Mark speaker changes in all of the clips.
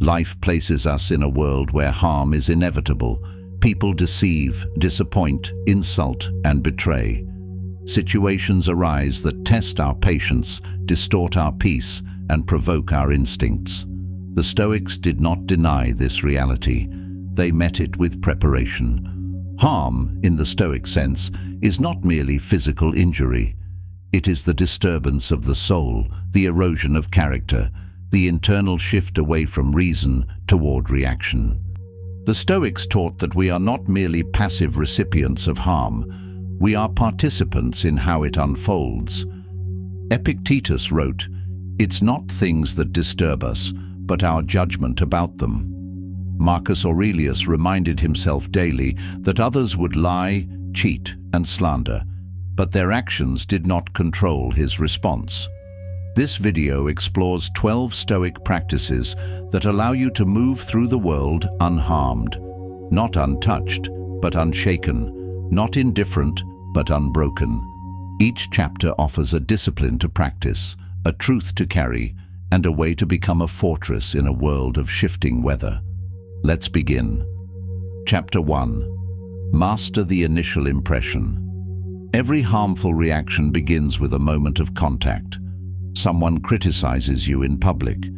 Speaker 1: Life places us in a world where harm is inevitable. People deceive, disappoint, insult, and betray. Situations arise that test our patience, distort our peace, and provoke our instincts. The Stoics did not deny this reality. They met it with preparation. Harm, in the Stoic sense, is not merely physical injury. It is the disturbance of the soul, the erosion of character, the internal shift away from reason toward reaction. The Stoics taught that we are not merely passive recipients of harm, we are participants in how it unfolds. Epictetus wrote, "It's not things that disturb us, but our judgment about them." Marcus Aurelius reminded himself daily that others would lie, cheat, and slander, but their actions did not control his response. This video explores 12 Stoic practices that allow you to move through the world unharmed, not untouched, but unshaken, not indifferent, but unbroken. Each chapter offers a discipline to practice, a truth to carry, and a way to become a fortress in a world of shifting weather. Let's begin. Chapter 1. Master the initial impression. Every harmful reaction begins with a moment of contact. Someone criticizes you in public.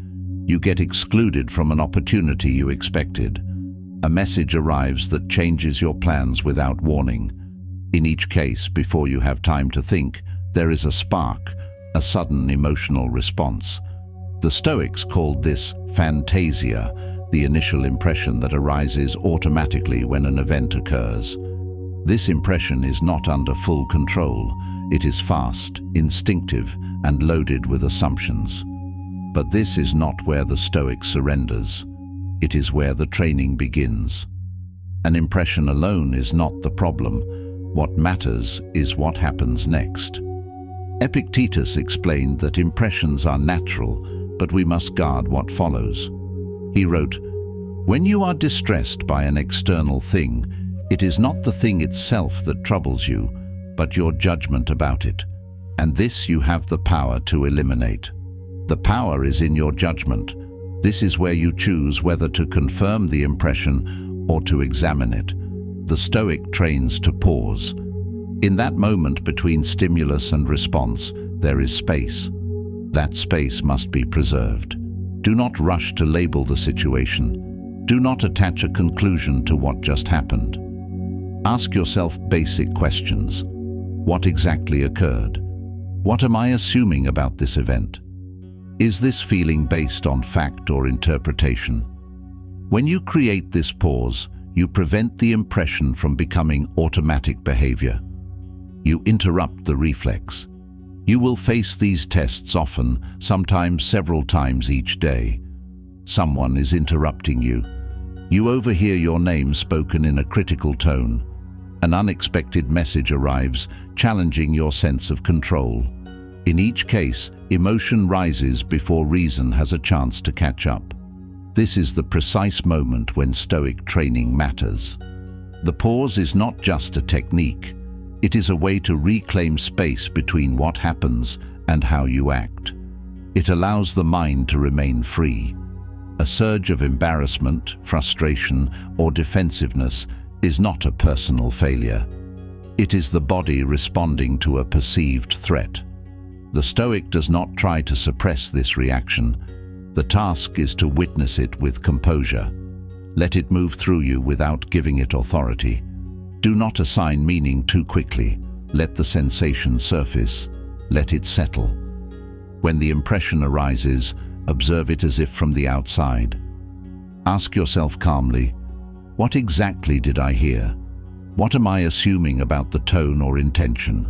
Speaker 1: You get excluded from an opportunity you expected. A message arrives that changes your plans without warning. In each case, before you have time to think, there is a spark, a sudden emotional response. The Stoics called this fantasia, the initial impression that arises automatically when an event occurs. This impression is not under full control. It is fast, instinctive, and loaded with assumptions. But this is not where the Stoic surrenders. It is where the training begins. An impression alone is not the problem. What matters is what happens next. Epictetus explained that impressions are natural, but we must guard what follows. He wrote, "When you are distressed by an external thing, it is not the thing itself that troubles you, but your judgment about it. And this you have the power to eliminate. The power is in your judgment. This is where you choose whether to confirm the impression or to examine it." The Stoic trains to pause. In that moment between stimulus and response, there is space. That space must be preserved. Do not rush to label the situation. Do not attach a conclusion to what just happened. Ask yourself basic questions. What exactly occurred? What am I assuming about this event? Is this feeling based on fact or interpretation? When you create this pause, you prevent the impression from becoming automatic behavior. You interrupt the reflex. You will face these tests often, sometimes several times each day. Someone is interrupting you. You overhear your name spoken in a critical tone. An unexpected message arrives, challenging your sense of control. In each case, emotion rises before reason has a chance to catch up. This is the precise moment when Stoic training matters. The pause is not just a technique. It is a way to reclaim space between what happens and how you act. It allows the mind to remain free. A surge of embarrassment, frustration, or defensiveness is not a personal failure. It is the body responding to a perceived threat. The Stoic does not try to suppress this reaction. The task is to witness it with composure. Let it move through you without giving it authority. Do not assign meaning too quickly. Let the sensation surface. Let it settle. When the impression arises, observe it as if from the outside. Ask yourself calmly, what exactly did I hear? What am I assuming about the tone or intention?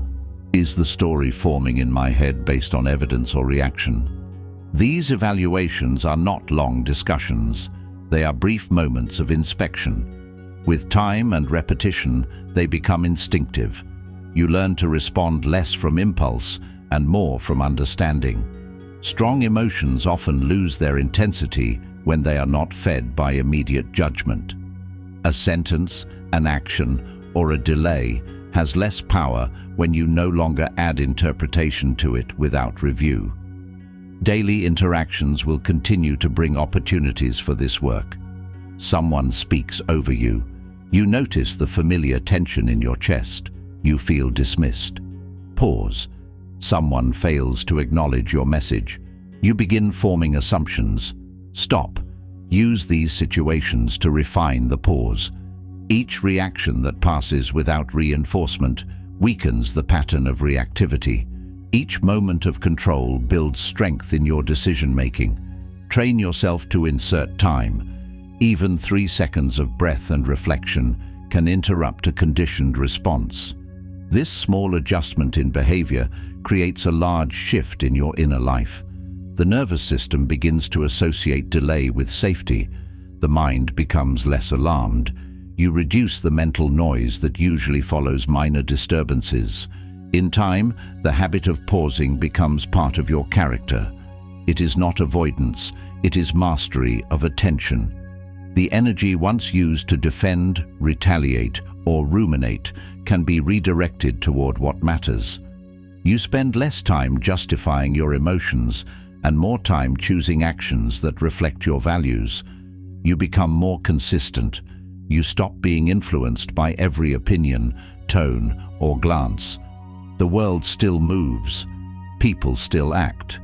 Speaker 1: Is the story forming in my head based on evidence or reaction? These evaluations are not long discussions. They are brief moments of inspection. With time and repetition, they become instinctive. You learn to respond less from impulse and more from understanding. Strong emotions often lose their intensity when they are not fed by immediate judgment. A sentence, an action, or a delay has less power when you no longer add interpretation to it without review. Daily interactions will continue to bring opportunities for this work. Someone speaks over you. You notice the familiar tension in your chest. You feel dismissed. Pause. Someone fails to acknowledge your message. You begin forming assumptions. Stop. Use these situations to refine the pause. Each reaction that passes without reinforcement weakens the pattern of reactivity. Each moment of control builds strength in your decision-making. Train yourself to insert time. Even 3 seconds of breath and reflection can interrupt a conditioned response. This small adjustment in behavior creates a large shift in your inner life. The nervous system begins to associate delay with safety. The mind becomes less alarmed. You reduce the mental noise that usually follows minor disturbances. In time, the habit of pausing becomes part of your character. It is not avoidance, it is mastery of attention. The energy once used to defend, retaliate, or ruminate can be redirected toward what matters. You spend less time justifying your emotions and more time choosing actions that reflect your values. You become more consistent. You stop being influenced by every opinion, tone, or glance. The world still moves. People still act.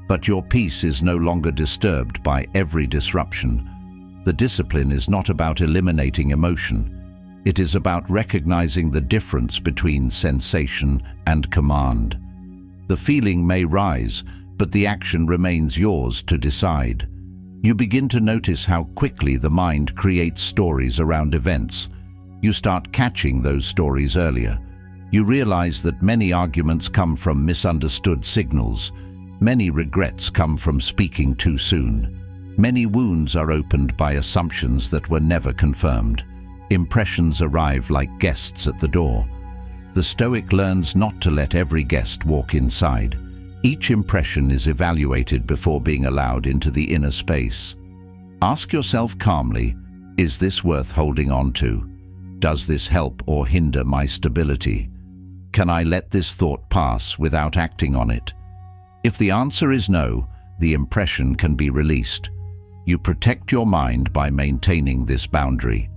Speaker 1: But your peace is no longer disturbed by every disruption. The discipline is not about eliminating emotion. It is about recognizing the difference between sensation and command. The feeling may rise, but the action remains yours to decide. You begin to notice how quickly the mind creates stories around events. You start catching those stories earlier. You realize that many arguments come from misunderstood signals. Many regrets come from speaking too soon. Many wounds are opened by assumptions that were never confirmed. Impressions arrive like guests at the door. The Stoic learns not to let every guest walk inside. Each impression is evaluated before being allowed into the inner space. Ask yourself calmly, is this worth holding on to? Does this help or hinder my stability? Can I let this thought pass without acting on it? If the answer is no, the impression can be released. You protect your mind by maintaining this boundary.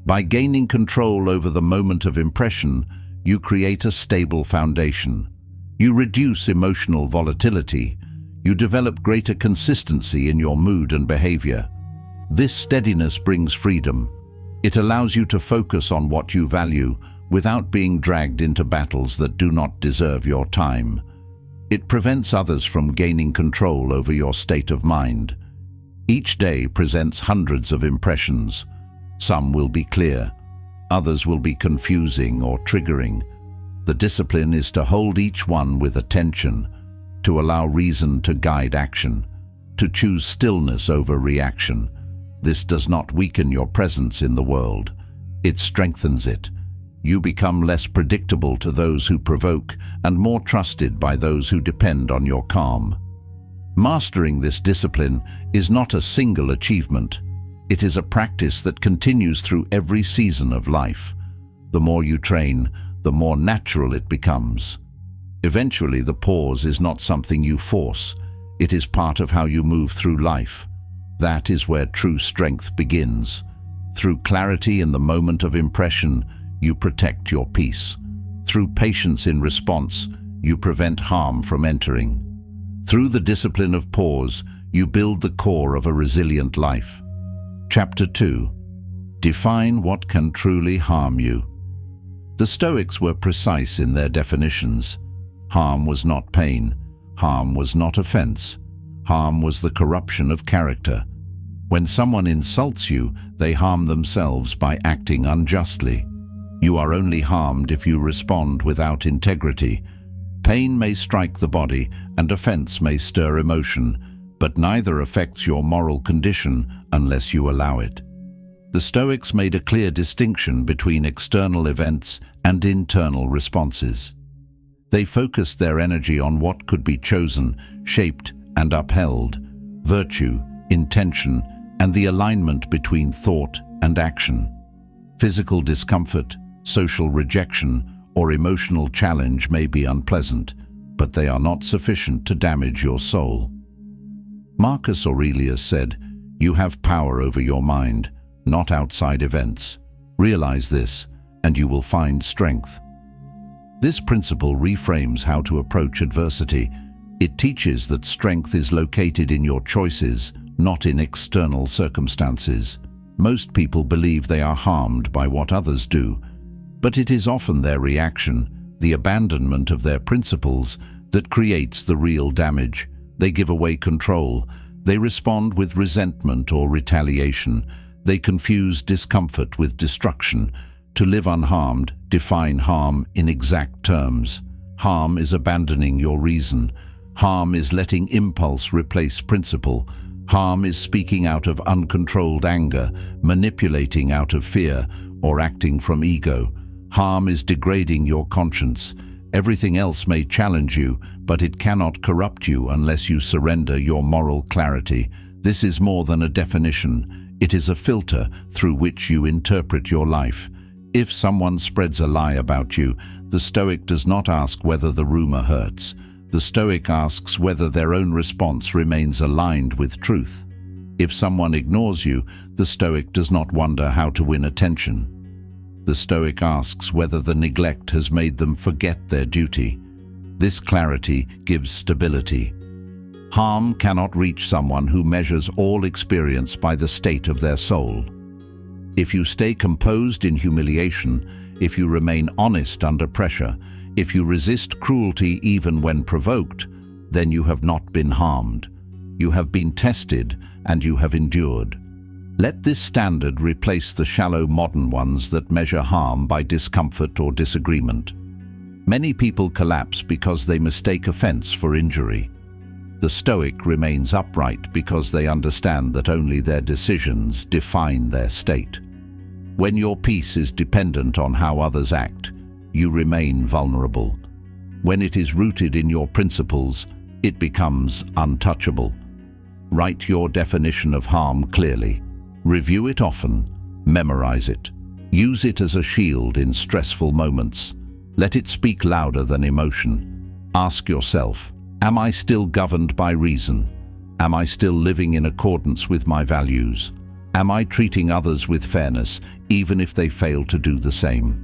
Speaker 1: By gaining control over the moment of impression, you create a stable foundation. You reduce emotional volatility. You develop greater consistency in your mood and behavior. This steadiness brings freedom. It allows you to focus on what you value without being dragged into battles that do not deserve your time. It prevents others from gaining control over your state of mind. Each day presents hundreds of impressions. Some will be clear, others will be confusing or triggering. The discipline is to hold each one with attention, to allow reason to guide action, to choose stillness over reaction. This does not weaken your presence in the world. It strengthens it. You become less predictable to those who provoke and more trusted by those who depend on your calm. Mastering this discipline is not a single achievement. It is a practice that continues through every season of life. The more you train, the more natural it becomes. Eventually, the pause is not something you force. It is part of how you move through life. That is where true strength begins. Through clarity in the moment of impression, you protect your peace. Through patience in response, you prevent harm from entering. Through the discipline of pause, you build the core of a resilient life. Chapter 2. Define what can truly harm you. The Stoics were precise in their definitions. Harm was not pain. Harm was not offense. Harm was the corruption of character. When someone insults you, they harm themselves by acting unjustly. You are only harmed if you respond without integrity. Pain may strike the body and offense may stir emotion, but neither affects your moral condition unless you allow it. The Stoics made a clear distinction between external events and internal responses. They focused their energy on what could be chosen, shaped, and upheld: virtue, intention, and the alignment between thought and action. Physical discomfort, social rejection, or emotional challenge may be unpleasant, but they are not sufficient to damage your soul. Marcus Aurelius said, "You have power over your mind, not outside events. Realize this, and you will find strength." This principle reframes how to approach adversity. It teaches that strength is located in your choices, not in external circumstances. Most people believe they are harmed by what others do, but it is often their reaction, the abandonment of their principles, that creates the real damage. They give away control. They respond with resentment or retaliation. They confuse discomfort with destruction. To live unharmed, define harm in exact terms. Harm is abandoning your reason. Harm is letting impulse replace principle. Harm is speaking out of uncontrolled anger, manipulating out of fear, or acting from ego. Harm is degrading your conscience. Everything else may challenge you, but it cannot corrupt you unless you surrender your moral clarity. This is more than a definition. It is a filter through which you interpret your life. If someone spreads a lie about you, the Stoic does not ask whether the rumor hurts. The Stoic asks whether their own response remains aligned with truth. If someone ignores you, the Stoic does not wonder how to win attention. The Stoic asks whether the neglect has made them forget their duty. This clarity gives stability. Harm cannot reach someone who measures all experience by the state of their soul. If you stay composed in humiliation, if you remain honest under pressure, if you resist cruelty even when provoked, then you have not been harmed. You have been tested and you have endured. Let this standard replace the shallow modern ones that measure harm by discomfort or disagreement. Many people collapse because they mistake offense for injury. The Stoic remains upright because they understand that only their decisions define their state. When your peace is dependent on how others act, you remain vulnerable. When it is rooted in your principles, it becomes untouchable. Write your definition of harm clearly. Review it often. Memorize it. Use it as a shield in stressful moments. Let it speak louder than emotion. Ask yourself, am I still governed by reason? Am I still living in accordance with my values? Am I treating others with fairness, even if they fail to do the same?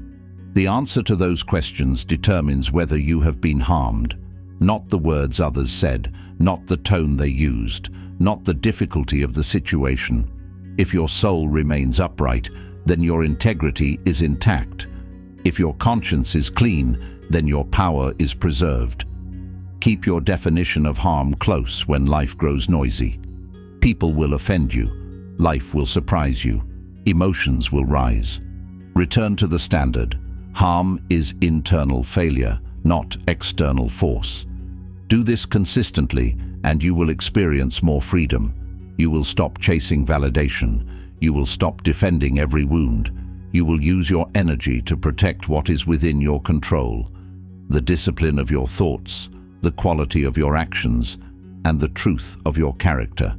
Speaker 1: The answer to those questions determines whether you have been harmed. Not the words others said, not the tone they used, not the difficulty of the situation. If your soul remains upright, then your integrity is intact. If your conscience is clean, then your power is preserved. Keep your definition of harm close when life grows noisy. People will offend you. Life will surprise you. Emotions will rise. Return to the standard. Harm is internal failure, not external force. Do this consistently, and you will experience more freedom. You will stop chasing validation. You will stop defending every wound. You will use your energy to protect what is within your control. The discipline of your thoughts, the quality of your actions, and the truth of your character.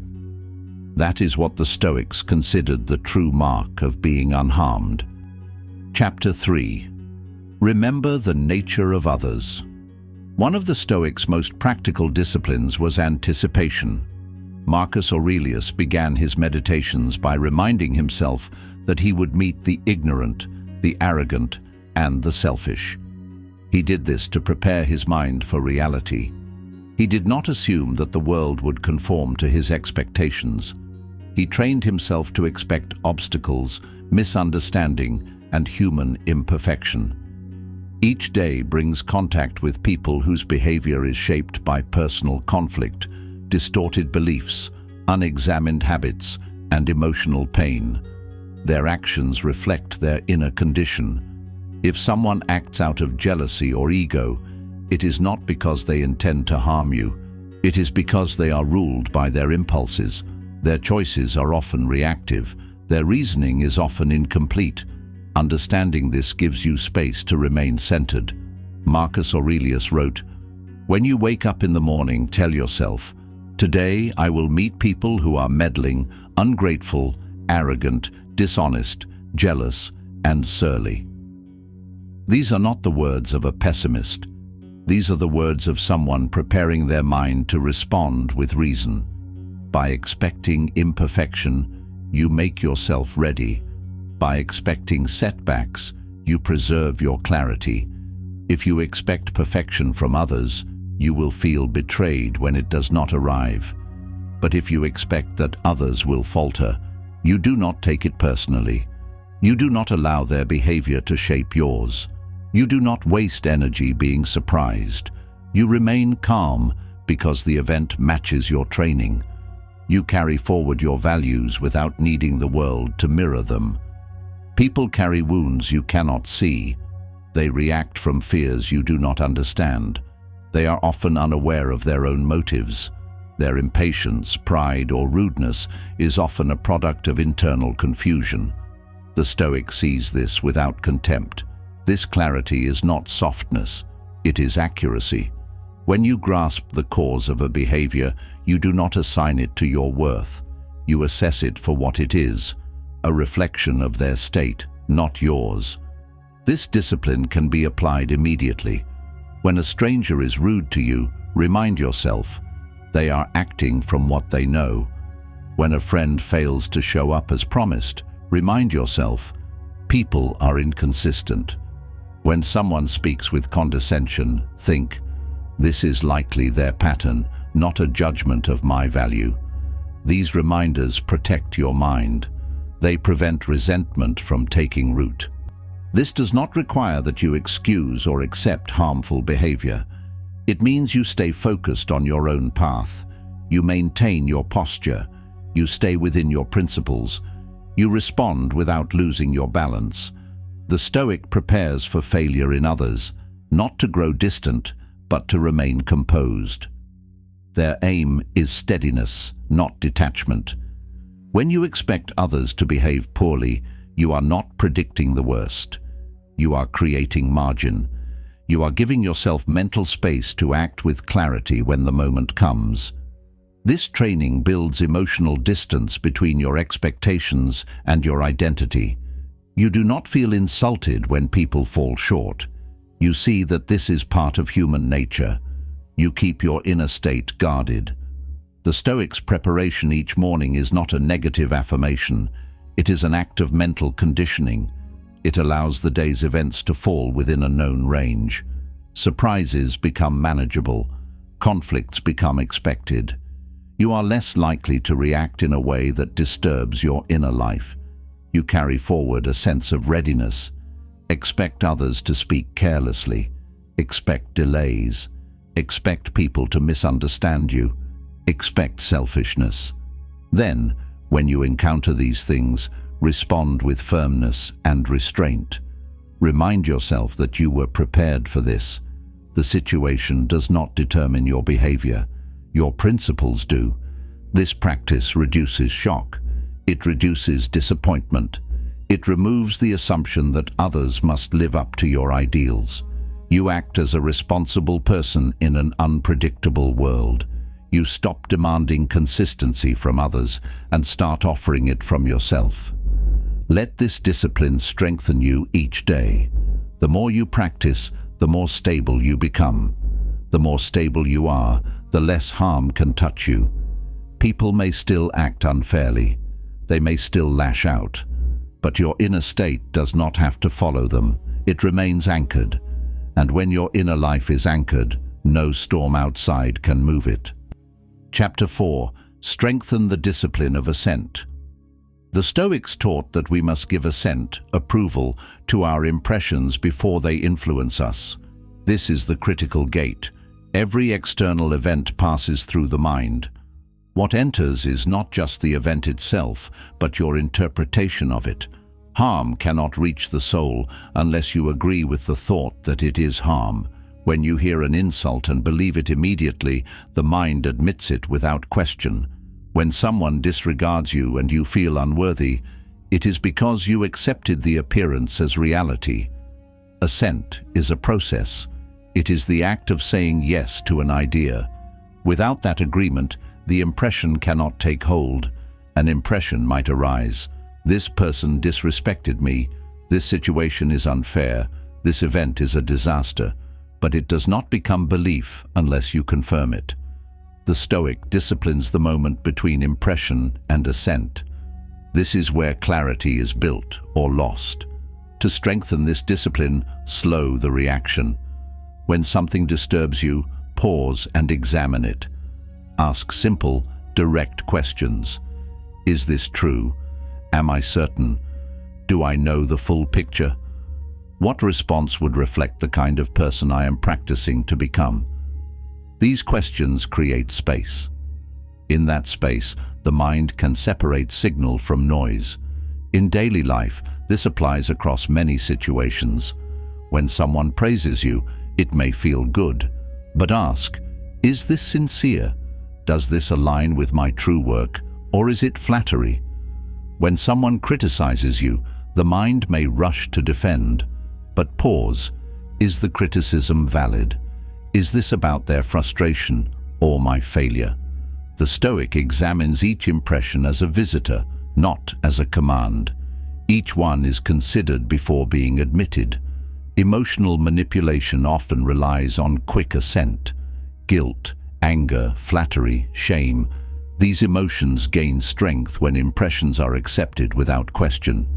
Speaker 1: That is what the Stoics considered the true mark of being unharmed. Chapter 3. Remember the nature of others. One of the Stoics' most practical disciplines was anticipation. Marcus Aurelius began his meditations by reminding himself that he would meet the ignorant, the arrogant, and the selfish. He did this to prepare his mind for reality. He did not assume that the world would conform to his expectations. He trained himself to expect obstacles, misunderstanding, and human imperfection. Each day brings contact with people whose behavior is shaped by personal conflict, distorted beliefs, unexamined habits, and emotional pain. Their actions reflect their inner condition. If someone acts out of jealousy or ego, it is not because they intend to harm you. It is because they are ruled by their impulses. Their choices are often reactive. Their reasoning is often incomplete. Understanding this gives you space to remain centered. Marcus Aurelius wrote, "When you wake up in the morning, tell yourself, 'Today I will meet people who are meddling, ungrateful, arrogant, dishonest, jealous, and surly.'" These are not the words of a pessimist. These are the words of someone preparing their mind to respond with reason. By expecting imperfection, you make yourself ready. By expecting setbacks, you preserve your clarity. If you expect perfection from others, you will feel betrayed when it does not arrive. But if you expect that others will falter, you do not take it personally. You do not allow their behavior to shape yours. You do not waste energy being surprised. You remain calm because the event matches your training. You carry forward your values without needing the world to mirror them. People carry wounds you cannot see. They react from fears you do not understand. They are often unaware of their own motives. Their impatience, pride, or rudeness is often a product of internal confusion. The Stoic sees this without contempt. This clarity is not softness, it is accuracy. When you grasp the cause of a behavior, you do not assign it to your worth. You assess it for what it is, a reflection of their state, not yours. This discipline can be applied immediately. When a stranger is rude to you, remind yourself, they are acting from what they know. When a friend fails to show up as promised, remind yourself, people are inconsistent. When someone speaks with condescension, think, this is likely their pattern, not a judgment of my value. These reminders protect your mind. They prevent resentment from taking root. This does not require that you excuse or accept harmful behavior. It means you stay focused on your own path. You maintain your posture. You stay within your principles. You respond without losing your balance. The Stoic prepares for failure in others, not to grow distant, but to remain composed. Their aim is steadiness, not detachment. When you expect others to behave poorly, you are not predicting the worst. You are creating margin. You are giving yourself mental space to act with clarity when the moment comes. This training builds emotional distance between your expectations and your identity. You do not feel insulted when people fall short. You see that this is part of human nature. You keep your inner state guarded. The Stoic's preparation each morning is not a negative affirmation. It is an act of mental conditioning. It allows the day's events to fall within a known range. Surprises become manageable. Conflicts become expected. You are less likely to react in a way that disturbs your inner life. You carry forward a sense of readiness. Expect others to speak carelessly. Expect delays. Expect people to misunderstand you. Expect selfishness. Then, when you encounter these things, respond with firmness and restraint. Remind yourself that you were prepared for this. The situation does not determine your behavior. Your principles do. This practice reduces shock. It reduces disappointment. It removes the assumption that others must live up to your ideals. You act as a responsible person in an unpredictable world. You stop demanding consistency from others and start offering it from yourself. Let this discipline strengthen you each day. The more you practice, the more stable you become. The more stable you are, the less harm can touch you. People may still act unfairly. They may still lash out. But your inner state does not have to follow them. It remains anchored. And when your inner life is anchored, no storm outside can move it. Chapter 4. Strengthen the discipline of assent. The Stoics taught that we must give assent, approval, to our impressions before they influence us. This is the critical gate. Every external event passes through the mind. What enters is not just the event itself, but your interpretation of it. Harm cannot reach the soul unless you agree with the thought that it is harm. When you hear an insult and believe it immediately, the mind admits it without question. When someone disregards you and you feel unworthy, it is because you accepted the appearance as reality. Assent is a process. It is the act of saying yes to an idea. Without that agreement, the impression cannot take hold. An impression might arise. This person disrespected me. This situation is unfair. This event is a disaster. But it does not become belief unless you confirm it. The Stoic disciplines the moment between impression and assent. This is where clarity is built or lost. To strengthen this discipline, slow the reaction. When something disturbs you, pause and examine it. Ask simple, direct questions. Is this true? Am I certain? Do I know the full picture? What response would reflect the kind of person I am practicing to become? These questions create space. In that space, the mind can separate signal from noise. In daily life, this applies across many situations. When someone praises you, it may feel good. But ask, is this sincere? Does this align with my true work, or is it flattery? When someone criticizes you, the mind may rush to defend. But pause. Is the criticism valid? Is this about their frustration or my failure? The Stoic examines each impression as a visitor, not as a command. Each one is considered before being admitted. Emotional manipulation often relies on quick assent. Guilt, anger, flattery, shame. These emotions gain strength when impressions are accepted without question.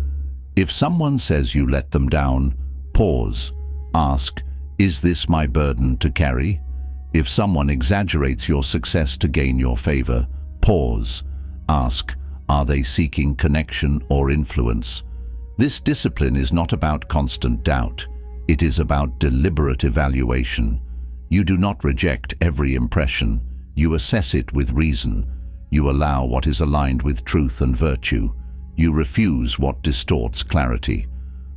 Speaker 1: If someone says you let them down, pause. Ask, is this my burden to carry? If someone exaggerates your success to gain your favor, pause. Ask, are they seeking connection or influence? This discipline is not about constant doubt. It is about deliberate evaluation. You do not reject every impression. You assess it with reason. You allow what is aligned with truth and virtue. You refuse what distorts clarity.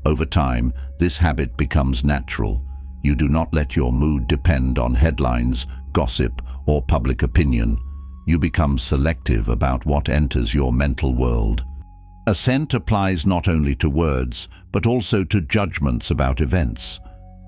Speaker 1: Over time, this habit becomes natural. You do not let your mood depend on headlines, gossip, or public opinion. You become selective about what enters your mental world. Assent applies not only to words, but also to judgments about events.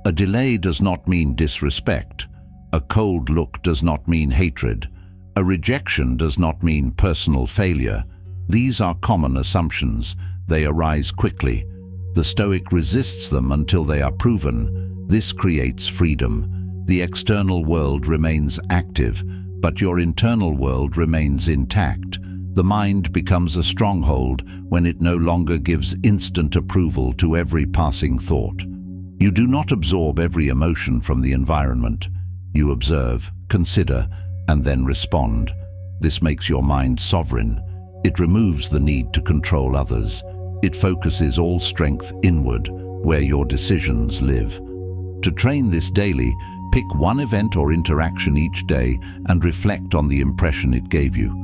Speaker 1: A delay does not mean disrespect. A cold look does not mean hatred. A rejection does not mean personal failure. These are common assumptions. They arise quickly. The Stoic resists them until they are proven. This creates freedom. The external world remains active, but your internal world remains intact. The mind becomes a stronghold when it no longer gives instant approval to every passing thought. You do not absorb every emotion from the environment. You observe, consider, and then respond. This makes your mind sovereign. It removes the need to control others. It focuses all strength inward, where your decisions live. To train this daily, pick one event or interaction each day and reflect on the impression it gave you.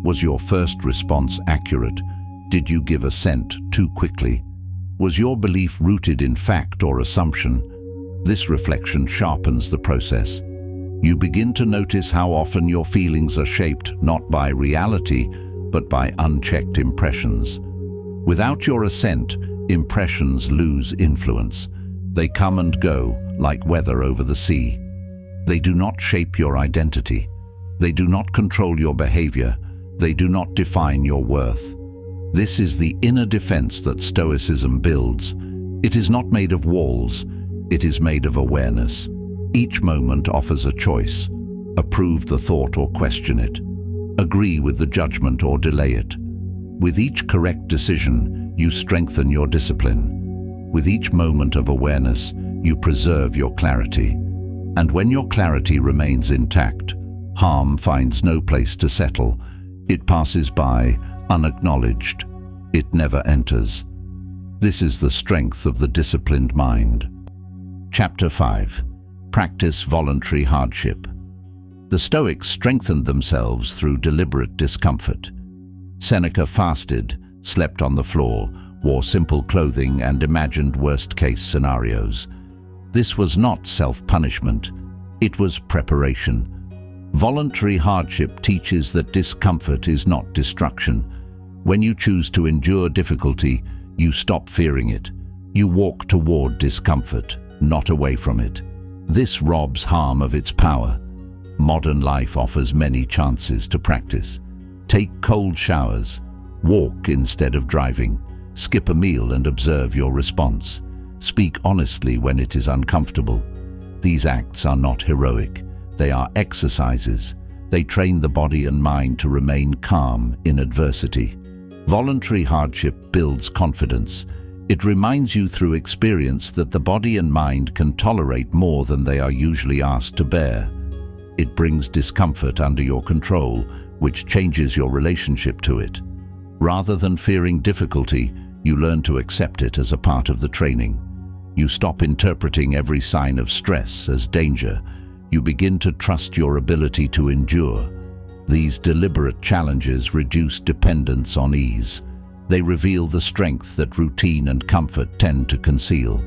Speaker 1: Was your first response accurate? Did you give assent too quickly? Was your belief rooted in fact or assumption? This reflection sharpens the process. You begin to notice how often your feelings are shaped not by reality, but by unchecked impressions. Without your assent, impressions lose influence. They come and go, like weather over the sea. They do not shape your identity. They do not control your behavior. They do not define your worth. This is the inner defense that Stoicism builds. It is not made of walls. It is made of awareness. Each moment offers a choice. Approve the thought or question it. Agree with the judgment or delay it. With each correct decision, you strengthen your discipline. With each moment of awareness, you preserve your clarity. And when your clarity remains intact, harm finds no place to settle. It passes by, unacknowledged. It never enters. This is the strength of the disciplined mind. Chapter 5. Practice voluntary hardship. The Stoics strengthened themselves through deliberate discomfort. Seneca fasted, slept on the floor, wore simple clothing, and imagined worst-case scenarios. This was not self-punishment. It was preparation. Voluntary hardship teaches that discomfort is not destruction. When you choose to endure difficulty, you stop fearing it. You walk toward discomfort, not away from it. This robs harm of its power. Modern life offers many chances to practice. Take cold showers. Walk instead of driving. Skip a meal and observe your response. Speak honestly when it is uncomfortable. These acts are not heroic. They are exercises. They train the body and mind to remain calm in adversity. Voluntary hardship builds confidence. It reminds you through experience that the body and mind can tolerate more than they are usually asked to bear. It brings discomfort under your control, which changes your relationship to it. Rather than fearing difficulty, you learn to accept it as a part of the training. You stop interpreting every sign of stress as danger. You begin to trust your ability to endure. These deliberate challenges reduce dependence on ease. They reveal the strength that routine and comfort tend to conceal.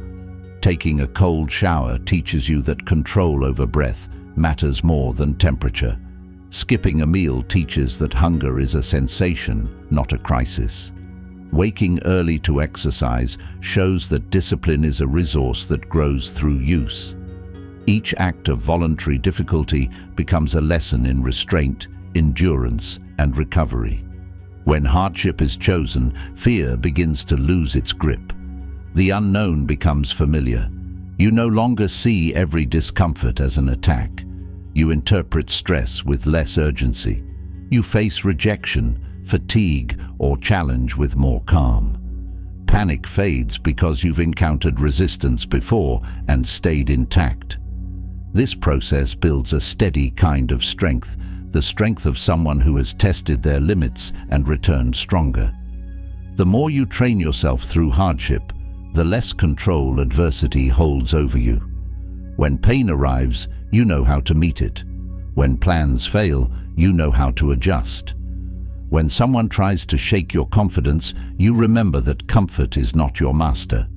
Speaker 1: Taking a cold shower teaches you that control over breath matters more than temperature. Skipping a meal teaches that hunger is a sensation, not a crisis. Waking early to exercise shows that discipline is a resource that grows through use. Each act of voluntary difficulty becomes a lesson in restraint, endurance, and recovery. When hardship is chosen, fear begins to lose its grip. The unknown becomes familiar. You no longer see every discomfort as an attack. You interpret stress with less urgency. You face rejection, fatigue, or challenge with more calm. Panic fades because you've encountered resistance before and stayed intact. This process builds a steady kind of strength, the strength of someone who has tested their limits and returned stronger. The more you train yourself through hardship, the less control adversity holds over you. When pain arrives, you know how to meet it. When plans fail, you know how to adjust. When someone tries to shake your confidence, you remember that comfort is not your master.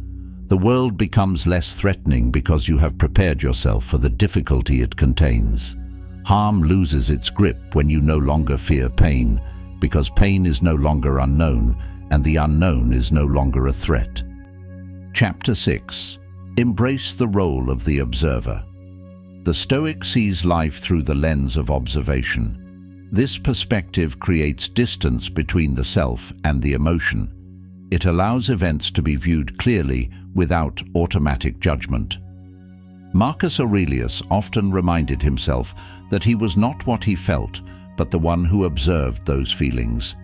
Speaker 1: The world becomes less threatening because you have prepared yourself for the difficulty it contains. Harm loses its grip when you no longer fear pain, because pain is no longer unknown, and the unknown is no longer a threat. Chapter 6. Embrace the role of the observer. The Stoic sees life through the lens of observation. This perspective creates distance between the self and the emotion. It allows events to be viewed clearly without automatic judgment. Marcus Aurelius often reminded himself that he was not what he felt, but the one who observed those feelings.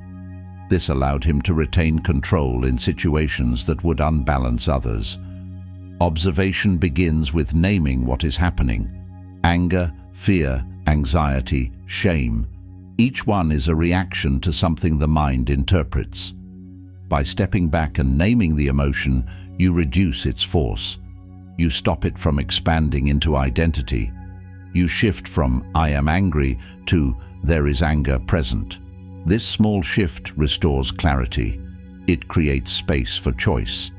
Speaker 1: This allowed him to retain control in situations that would unbalance others. Observation begins with naming what is happening. Anger, fear, anxiety, shame. Each one is a reaction to something the mind interprets. By stepping back and naming the emotion, you reduce its force. You stop it from expanding into identity. You shift from "I am angry" to "there is anger present." This small shift restores clarity. It creates space for choice.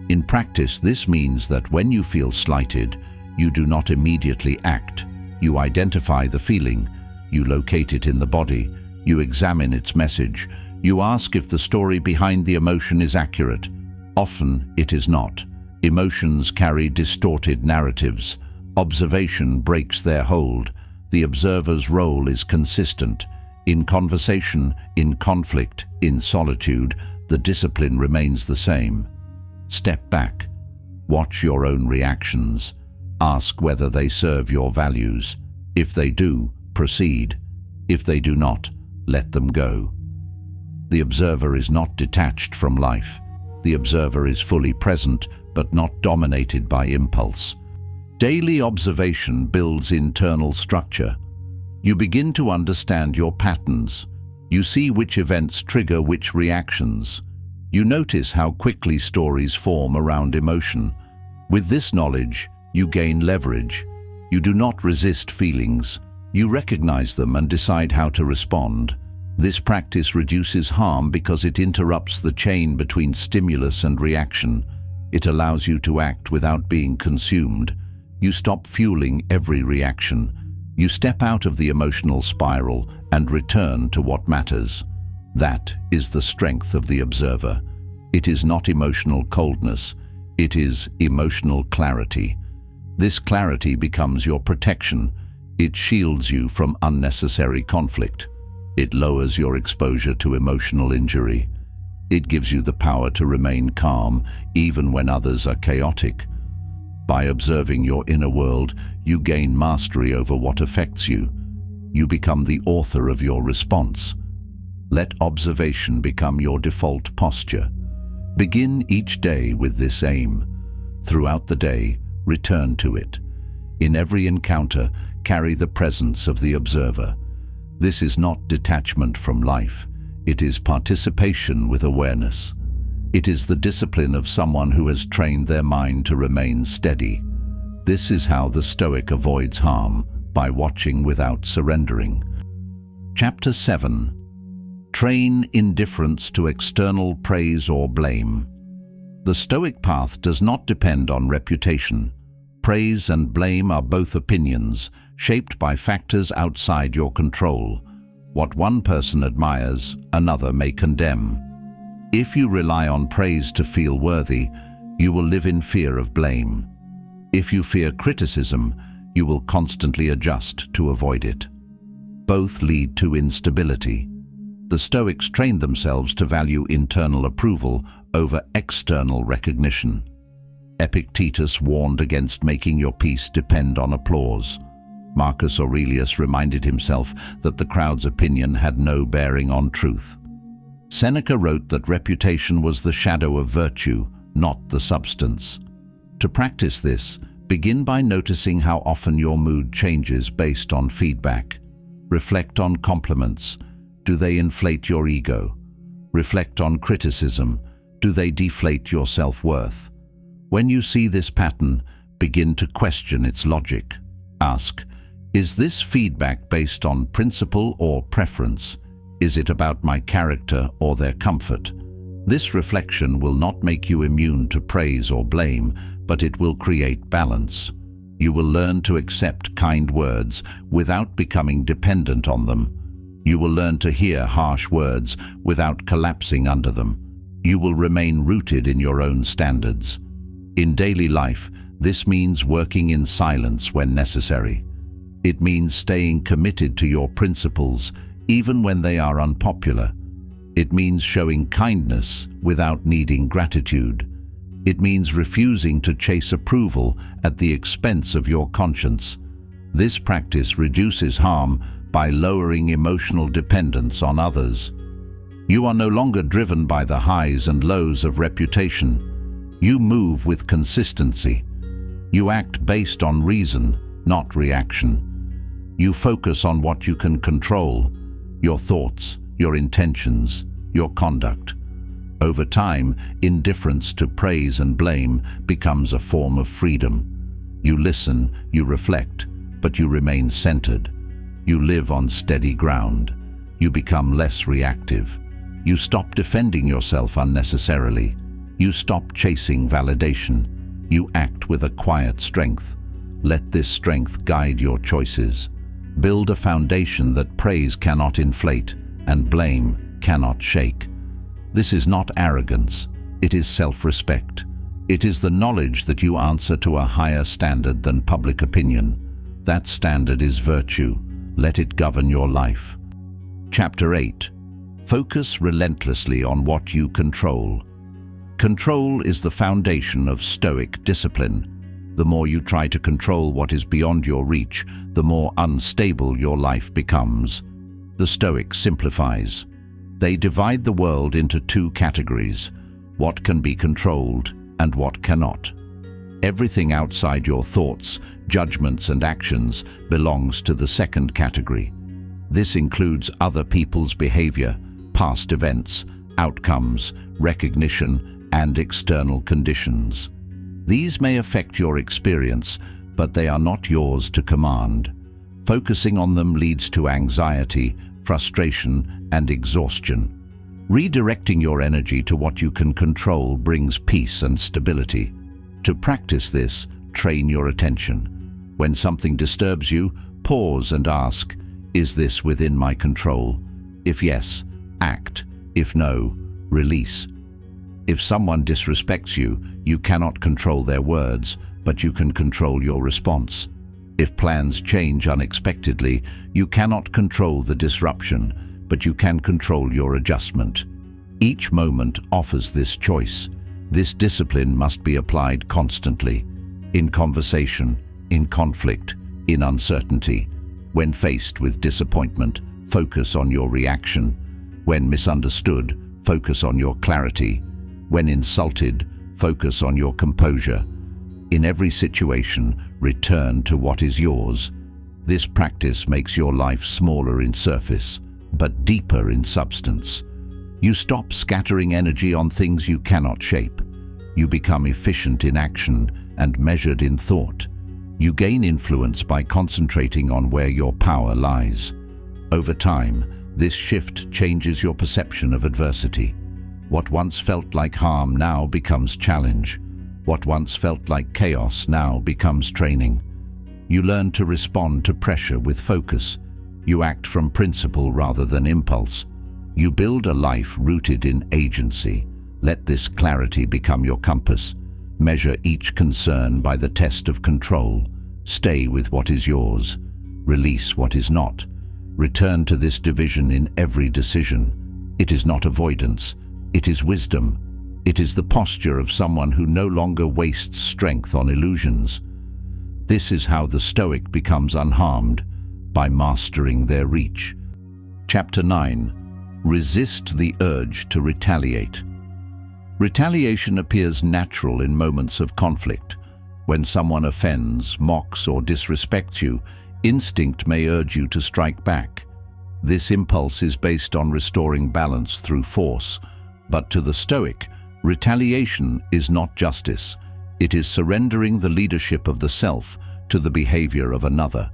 Speaker 1: In practice, this means that when you feel slighted, you do not immediately act. You identify the feeling. You locate it in the body. You examine its message. You ask if the story behind the emotion is accurate. Often it is not. Emotions carry distorted narratives. Observation breaks their hold. The observer's role is consistent. In conversation, in conflict, in solitude, the discipline remains the same. Step back. Watch your own reactions. Ask whether they serve your values. If they do, proceed. If they do not, let them go. The observer is not detached from life. The observer is fully present, but not dominated by impulse. Daily observation builds internal structure. You begin to understand your patterns. You see which events trigger which reactions. You notice how quickly stories form around emotion. With this knowledge, you gain leverage. You do not resist feelings. You recognize them and decide how to respond. This practice reduces harm because it interrupts the chain between stimulus and reaction. It allows you to act without being consumed. You stop fueling every reaction. You step out of the emotional spiral and return to what matters. That is the strength of the observer. It is not emotional coldness. It is emotional clarity. This clarity becomes your protection. It shields you from unnecessary conflict. It lowers your exposure to emotional injury. It gives you the power to remain calm even when others are chaotic. By observing your inner world, you gain mastery over what affects you. You become the author of your response. Let observation become your default posture. Begin each day with this aim. Throughout the day, return to it. In every encounter, carry the presence of the observer. This is not detachment from life. It is participation with awareness. It is the discipline of someone who has trained their mind to remain steady. This is how the Stoic avoids harm, by watching without surrendering. Chapter 7. Train indifference to external praise or blame. The Stoic path does not depend on reputation. Praise and blame are both opinions, shaped by factors outside your control. What one person admires, another may condemn. If you rely on praise to feel worthy, you will live in fear of blame. If you fear criticism, you will constantly adjust to avoid it. Both lead to instability. The Stoics trained themselves to value internal approval over external recognition. Epictetus warned against making your peace depend on applause. Marcus Aurelius reminded himself that the crowd's opinion had no bearing on truth. Seneca wrote that reputation was the shadow of virtue, not the substance. To practice this, begin by noticing how often your mood changes based on feedback. Reflect on compliments. Do they inflate your ego? Reflect on criticism. Do they deflate your self-worth? When you see this pattern, begin to question its logic. Ask, is this feedback based on principle or preference? Is it about my character or their comfort? This reflection will not make you immune to praise or blame, but it will create balance. You will learn to accept kind words without becoming dependent on them. You will learn to hear harsh words without collapsing under them. You will remain rooted in your own standards. In daily life, this means working in silence when necessary. It means staying committed to your principles, even when they are unpopular. It means showing kindness without needing gratitude. It means refusing to chase approval at the expense of your conscience. This practice reduces harm by lowering emotional dependence on others. You are no longer driven by the highs and lows of reputation. You move with consistency. You act based on reason, not reaction. You focus on what you can control: your thoughts, your intentions, your conduct. Over time, indifference to praise and blame becomes a form of freedom. You listen, you reflect, but you remain centered. You live on steady ground. You become less reactive. You stop defending yourself unnecessarily. You stop chasing validation. You act with a quiet strength. Let this strength guide your choices. Build a foundation that praise cannot inflate and blame cannot shake. This is not arrogance. It is self-respect. It is the knowledge that you answer to a higher standard than public opinion. That standard is virtue. Let it govern your life. Chapter 8. Focus relentlessly on what you control. Control is the foundation of Stoic discipline. The more you try to control what is beyond your reach, the more unstable your life becomes. The Stoic simplifies. They divide the world into two categories: what can be controlled and what cannot. Everything outside your thoughts, judgments, and actions belongs to the second category. This includes other people's behavior, past events, outcomes, recognition, and external conditions. These may affect your experience, but they are not yours to command. Focusing on them leads to anxiety, frustration, and exhaustion. Redirecting your energy to what you can control brings peace and stability. To practice this, train your attention. When something disturbs you, pause and ask, is this within my control? If yes, act. If no, release. If someone disrespects you, you cannot control their words, but you can control your response. If plans change unexpectedly, you cannot control the disruption, but you can control your adjustment. Each moment offers this choice. This discipline must be applied constantly, in conversation, in conflict, in uncertainty. When faced with disappointment, focus on your reaction. When misunderstood, focus on your clarity. When insulted, focus on your composure. In every situation, return to what is yours. This practice makes your life smaller in surface, but deeper in substance. You stop scattering energy on things you cannot shape. You become efficient in action and measured in thought. You gain influence by concentrating on where your power lies. Over time, this shift changes your perception of adversity. What once felt like harm now becomes challenge. What once felt like chaos now becomes training. You learn to respond to pressure with focus. You act from principle rather than impulse. You build a life rooted in agency. Let this clarity become your compass. Measure each concern by the test of control. Stay with what is yours. Release what is not. Return to this division in every decision. It is not avoidance. It is wisdom. It is the posture of someone who no longer wastes strength on illusions. This is how the Stoic becomes unharmed, by mastering their reach. Chapter 9. Resist the urge to retaliate. Retaliation appears natural in moments of conflict. When someone offends, mocks, or disrespects you, instinct may urge you to strike back. This impulse is based on restoring balance through force. But to the Stoic, retaliation is not justice. It is surrendering the leadership of the self to the behavior of another.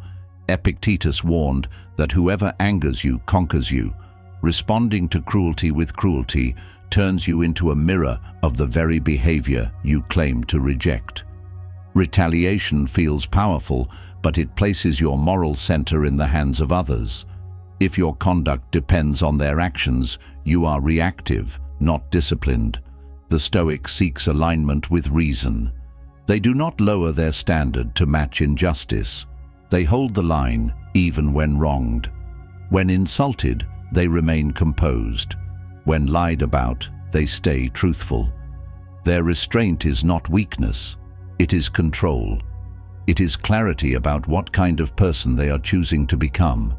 Speaker 1: Epictetus warned that whoever angers you conquers you. Responding to cruelty with cruelty turns you into a mirror of the very behavior you claim to reject. Retaliation feels powerful, but it places your moral center in the hands of others. If your conduct depends on their actions, you are reactive, not disciplined. The Stoic seeks alignment with reason. They do not lower their standard to match injustice. They hold the line, even when wronged. When insulted, they remain composed. When lied about, they stay truthful. Their restraint is not weakness. It is control. It is clarity about what kind of person they are choosing to become.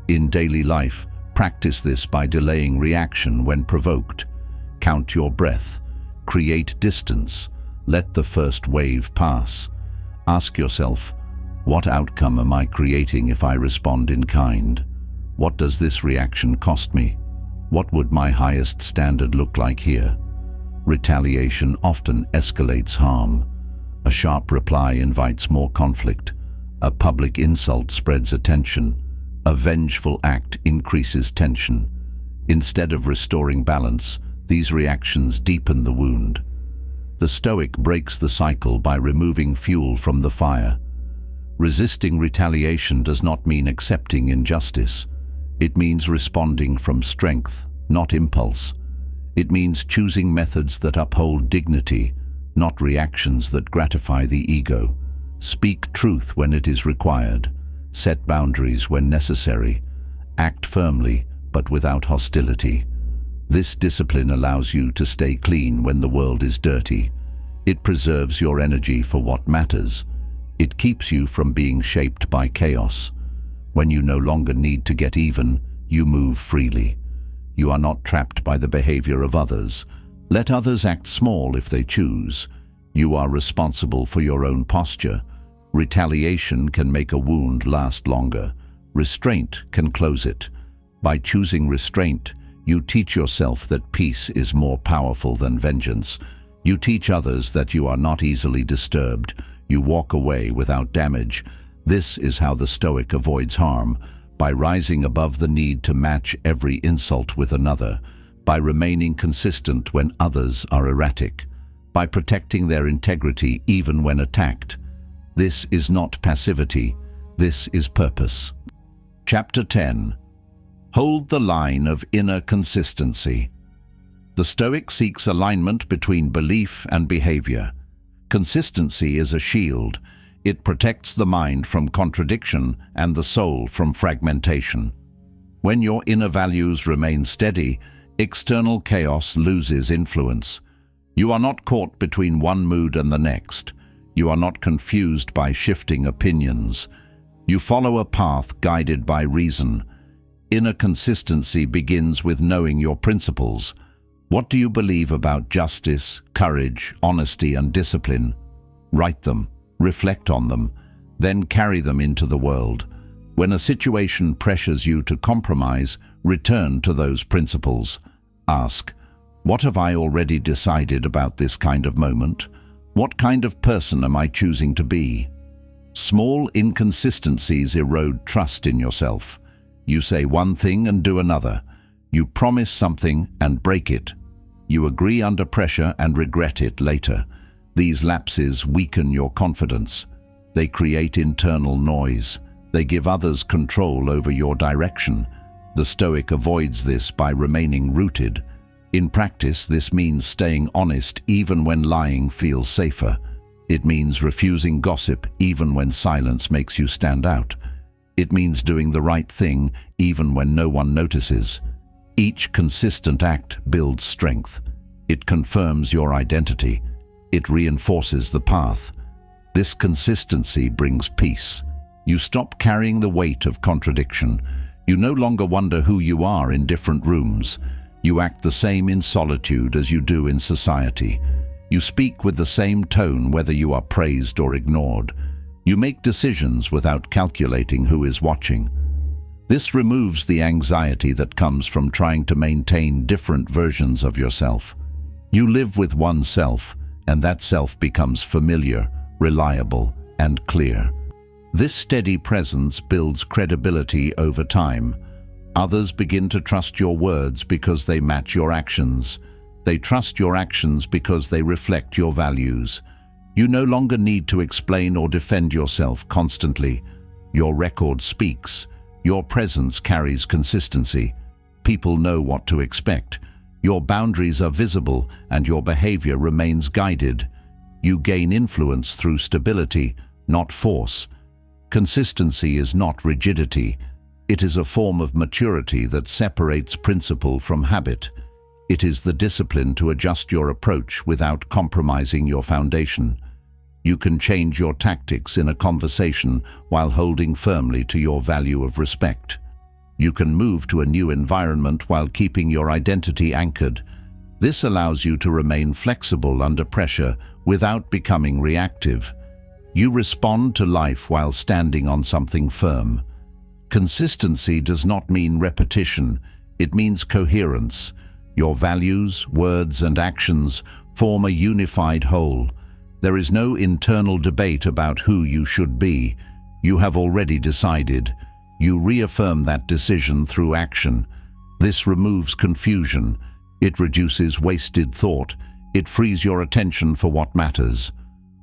Speaker 1: In daily life, practice this by delaying reaction when provoked. Count your breath. Create distance. Let the first wave pass. Ask yourself, what outcome am I creating if I respond in kind? What does this reaction cost me? What would my highest standard look like here? Retaliation often escalates harm. A sharp reply invites more conflict. A public insult spreads attention. A vengeful act increases tension. Instead of restoring balance, these reactions deepen the wound. The Stoic breaks the cycle by removing fuel from the fire. Resisting retaliation does not mean accepting injustice. It means responding from strength, not impulse. It means choosing methods that uphold dignity, not reactions that gratify the ego. Speak truth when it is required. Set boundaries when necessary. Act firmly, but without hostility. This discipline allows you to stay clean when the world is dirty. It preserves your energy for what matters. It keeps you from being shaped by chaos. When you no longer need to get even, you move freely. You are not trapped by the behavior of others. Let others act small if they choose. You are responsible for your own posture. Retaliation can make a wound last longer. Restraint can close it. By choosing restraint, you teach yourself that peace is more powerful than vengeance. You teach others that you are not easily disturbed. You walk away without damage. This is how the Stoic avoids harm, by rising above the need to match every insult with another, by remaining consistent when others are erratic, by protecting their integrity even when attacked. This is not passivity. This is purpose. Chapter 10. Hold the line of inner consistency. The Stoic seeks alignment between belief and behavior. Consistency is a shield. It protects the mind from contradiction and the soul from fragmentation. When your inner values remain steady, external chaos loses influence. You are not caught between one mood and the next. You are not confused by shifting opinions. You follow a path guided by reason. Inner consistency begins with knowing your principles. What do you believe about justice, courage, honesty, and discipline? Write them, reflect on them, then carry them into the world. When a situation pressures you to compromise, return to those principles. Ask, what have I already decided about this kind of moment? What kind of person am I choosing to be? Small inconsistencies erode trust in yourself. You say one thing and do another. You promise something and break it. You agree under pressure and regret it later. These lapses weaken your confidence. They create internal noise. They give others control over your direction. The Stoic avoids this by remaining rooted. In practice, this means staying honest even when lying feels safer. It means refusing gossip even when silence makes you stand out. It means doing the right thing even when no one notices. Each consistent act builds strength. It confirms your identity. It reinforces the path. This consistency brings peace. You stop carrying the weight of contradiction. You no longer wonder who you are in different rooms. You act the same in solitude as you do in society. You speak with the same tone whether you are praised or ignored. You make decisions without calculating who is watching. This removes the anxiety that comes from trying to maintain different versions of yourself. You live with one self, and that self becomes familiar, reliable, and clear. This steady presence builds credibility over time. Others begin to trust your words because they match your actions. They trust your actions because they reflect your values. You no longer need to explain or defend yourself constantly. Your record speaks. Your presence carries consistency. People know what to expect. Your boundaries are visible and your behavior remains guided. You gain influence through stability, not force. Consistency is not rigidity. It is a form of maturity that separates principle from habit. It is the discipline to adjust your approach without compromising your foundation. You can change your tactics in a conversation while holding firmly to your value of respect. You can move to a new environment while keeping your identity anchored. This allows you to remain flexible under pressure without becoming reactive. You respond to life while standing on something firm. Consistency does not mean repetition, it means coherence. Your values, words, and actions form a unified whole. There is no internal debate about who you should be. You have already decided. You reaffirm that decision through action. This removes confusion. It reduces wasted thought. It frees your attention for what matters.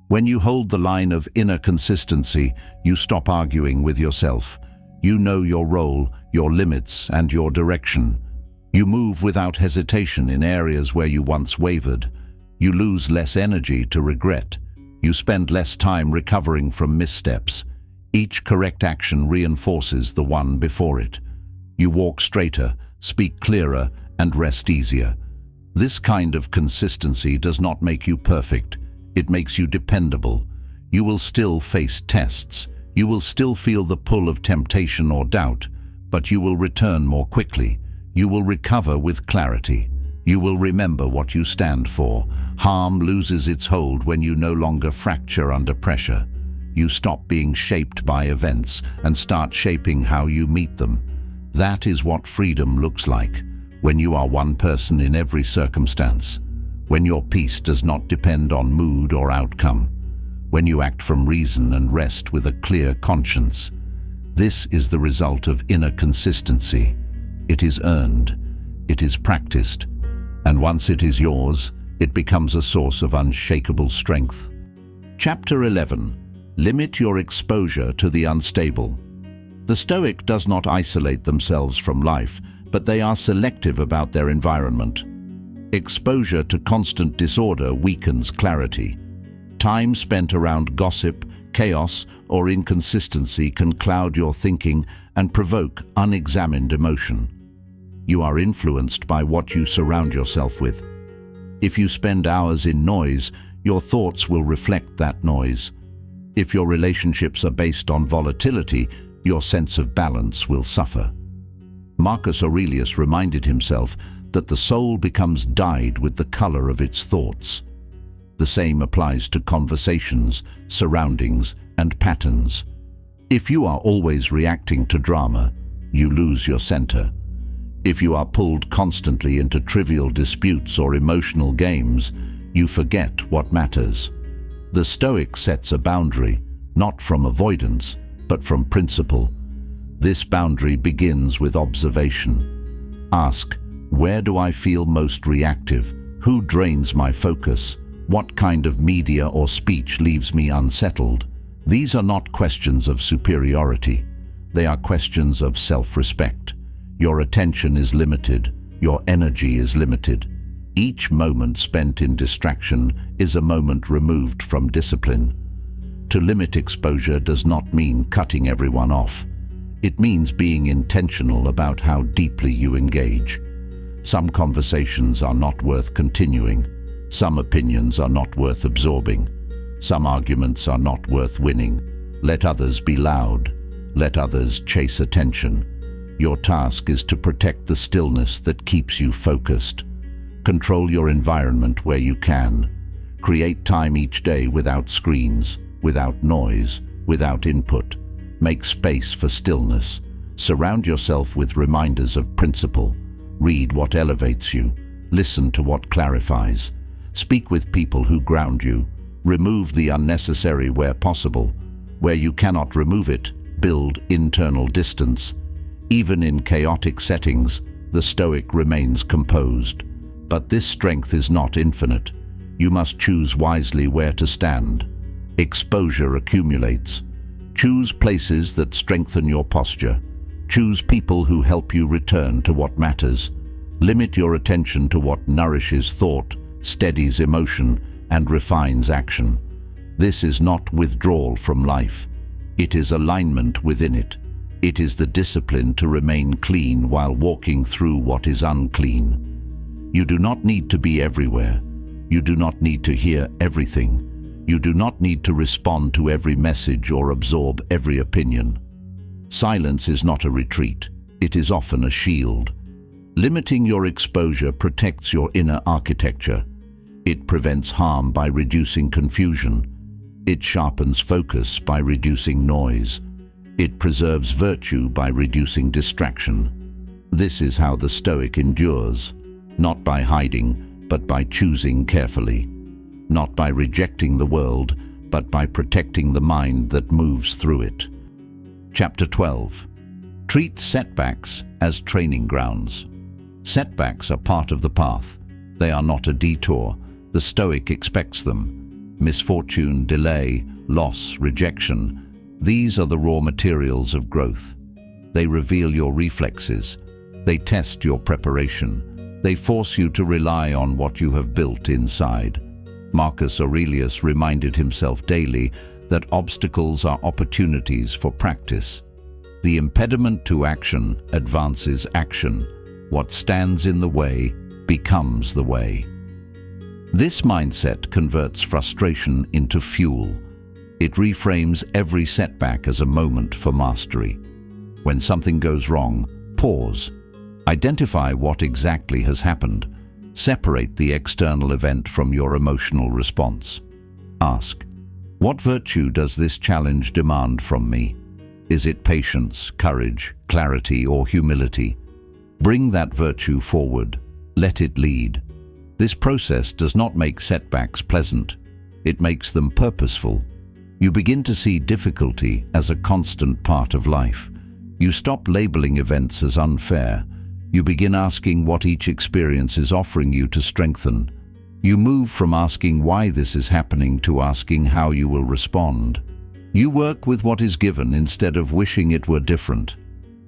Speaker 1: When you hold the line of inner consistency, you stop arguing with yourself. You know your role, your limits, and your direction. You move without hesitation in areas where you once wavered. You lose less energy to regret. You spend less time recovering from missteps. Each correct action reinforces the one before it. You walk straighter, speak clearer, and rest easier. This kind of consistency does not make you perfect. It makes you dependable. You will still face tests. You will still feel the pull of temptation or doubt, but you will return more quickly. You will recover with clarity. You will remember what you stand for. Harm loses its hold when you no longer fracture under pressure. You stop being shaped by events and start shaping how you meet them. That is what freedom looks like, when you are one person in every circumstance, when your peace does not depend on mood or outcome, when you act from reason and rest with a clear conscience. This is the result of inner consistency. It is earned, it is practiced, and once it is yours, it becomes a source of unshakable strength. Chapter 11. Limit your exposure to the unstable. The Stoic does not isolate themselves from life, but they are selective about their environment. Exposure to constant disorder weakens clarity. Time spent around gossip, chaos, or inconsistency can cloud your thinking and provoke unexamined emotion. You are influenced by what you surround yourself with. If you spend hours in noise, your thoughts will reflect that noise. If your relationships are based on volatility, your sense of balance will suffer. Marcus Aurelius reminded himself that the soul becomes dyed with the color of its thoughts. The same applies to conversations, surroundings, and patterns. If you are always reacting to drama, you lose your center. If you are pulled constantly into trivial disputes or emotional games, you forget what matters. The Stoic sets a boundary, not from avoidance, but from principle. This boundary begins with observation. Ask, where do I feel most reactive? Who drains my focus? What kind of media or speech leaves me unsettled? These are not questions of superiority. They are questions of self-respect. Your attention is limited. Your energy is limited. Each moment spent in distraction is a moment removed from discipline. To limit exposure does not mean cutting everyone off. It means being intentional about how deeply you engage. Some conversations are not worth continuing. Some opinions are not worth absorbing. Some arguments are not worth winning. Let others be loud. Let others chase attention. Your task is to protect the stillness that keeps you focused. Control your environment where you can. Create time each day without screens, without noise, without input. Make space for stillness. Surround yourself with reminders of principle. Read what elevates you. Listen to what clarifies. Speak with people who ground you. Remove the unnecessary where possible. Where you cannot remove it, build internal distance. Even in chaotic settings, the Stoic remains composed. But this strength is not infinite. You must choose wisely where to stand. Exposure accumulates. Choose places that strengthen your posture. Choose people who help you return to what matters. Limit your attention to what nourishes thought, steadies emotion, and refines action. This is not withdrawal from life. It is alignment within it. It is the discipline to remain clean while walking through what is unclean. You do not need to be everywhere. You do not need to hear everything. You do not need to respond to every message or absorb every opinion. Silence is not a retreat. It is often a shield. Limiting your exposure protects your inner architecture. It prevents harm by reducing confusion. It sharpens focus by reducing noise. It preserves virtue by reducing distraction. This is how the Stoic endures, not by hiding, but by choosing carefully. Not by rejecting the world, but by protecting the mind that moves through it. Chapter 12. Treat setbacks as training grounds. Setbacks are part of the path. They are not a detour. The Stoic expects them. Misfortune, delay, loss, rejection. These are the raw materials of growth. They reveal your reflexes. They test your preparation. They force you to rely on what you have built inside. Marcus Aurelius reminded himself daily that obstacles are opportunities for practice. The impediment to action advances action. What stands in the way becomes the way. This mindset converts frustration into fuel. It reframes every setback as a moment for mastery. When something goes wrong, pause. Identify what exactly has happened. Separate the external event from your emotional response. Ask, what virtue does this challenge demand from me? Is it patience, courage, clarity, or humility? Bring that virtue forward. Let it lead. This process does not make setbacks pleasant. It makes them purposeful. You begin to see difficulty as a constant part of life. You stop labeling events as unfair. You begin asking what each experience is offering you to strengthen. You move from asking why this is happening to asking how you will respond. You work with what is given instead of wishing it were different.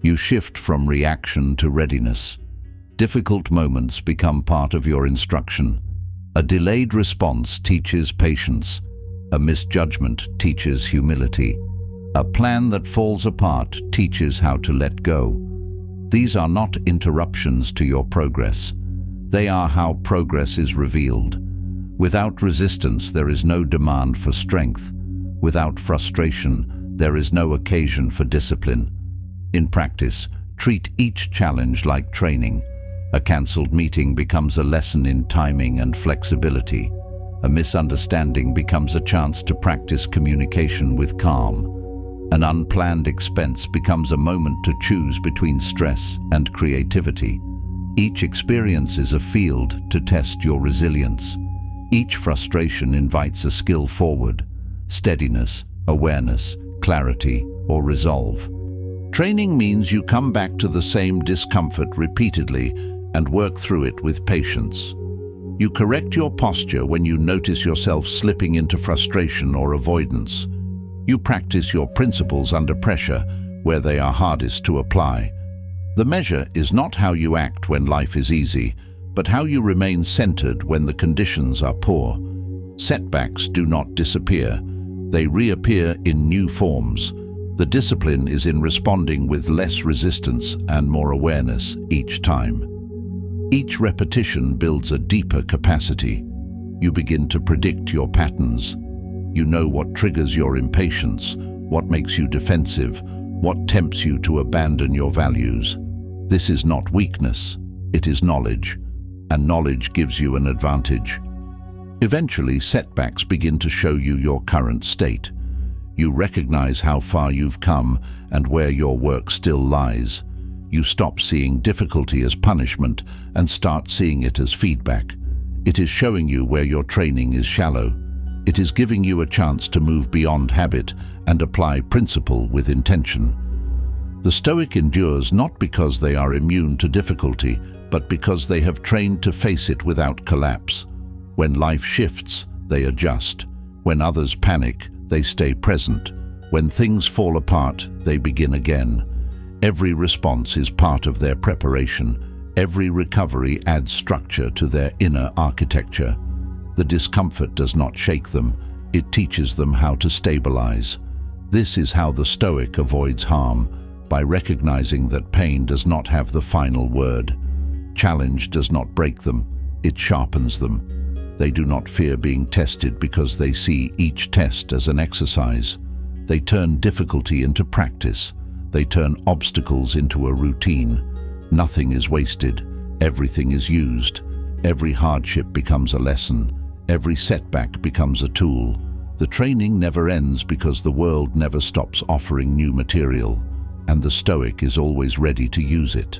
Speaker 1: You shift from reaction to readiness. Difficult moments become part of your instruction. A delayed response teaches patience. A misjudgment teaches humility. A plan that falls apart teaches how to let go. These are not interruptions to your progress. They are how progress is revealed. Without resistance, there is no demand for strength. Without frustration, there is no occasion for discipline. In practice, treat each challenge like training. A cancelled meeting becomes a lesson in timing and flexibility. A misunderstanding becomes a chance to practice communication with calm. An unplanned expense becomes a moment to choose between stress and creativity. Each experience is a field to test your resilience. Each frustration invites a skill forward: steadiness, awareness, clarity, or resolve. Training means you come back to the same discomfort repeatedly and work through it with patience. You correct your posture when you notice yourself slipping into frustration or avoidance. You practice your principles under pressure where they are hardest to apply. The measure is not how you act when life is easy, but how you remain centered when the conditions are poor. Setbacks do not disappear. They reappear in new forms. The discipline is in responding with less resistance and more awareness each time. Each repetition builds a deeper capacity. You begin to predict your patterns. You know what triggers your impatience, what makes you defensive, what tempts you to abandon your values. This is not weakness, it is knowledge, and knowledge gives you an advantage. Eventually, setbacks begin to show you your current state. You recognize how far you've come and where your work still lies. You stop seeing difficulty as punishment and start seeing it as feedback. It is showing you where your training is shallow. It is giving you a chance to move beyond habit and apply principle with intention. The Stoic endures not because they are immune to difficulty, but because they have trained to face it without collapse. When life shifts, they adjust. When others panic, they stay present. When things fall apart, they begin again. Every response is part of their preparation. Every recovery adds structure to their inner architecture. The discomfort does not shake them. It teaches them how to stabilize. This is how the Stoic avoids harm, by recognizing that pain does not have the final word. Challenge does not break them, it sharpens them. They do not fear being tested because they see each test as an exercise. They turn difficulty into practice. They turn obstacles into a routine. Nothing is wasted. Everything is used. Every hardship becomes a lesson. Every setback becomes a tool. The training never ends because the world never stops offering new material, and the Stoic is always ready to use it.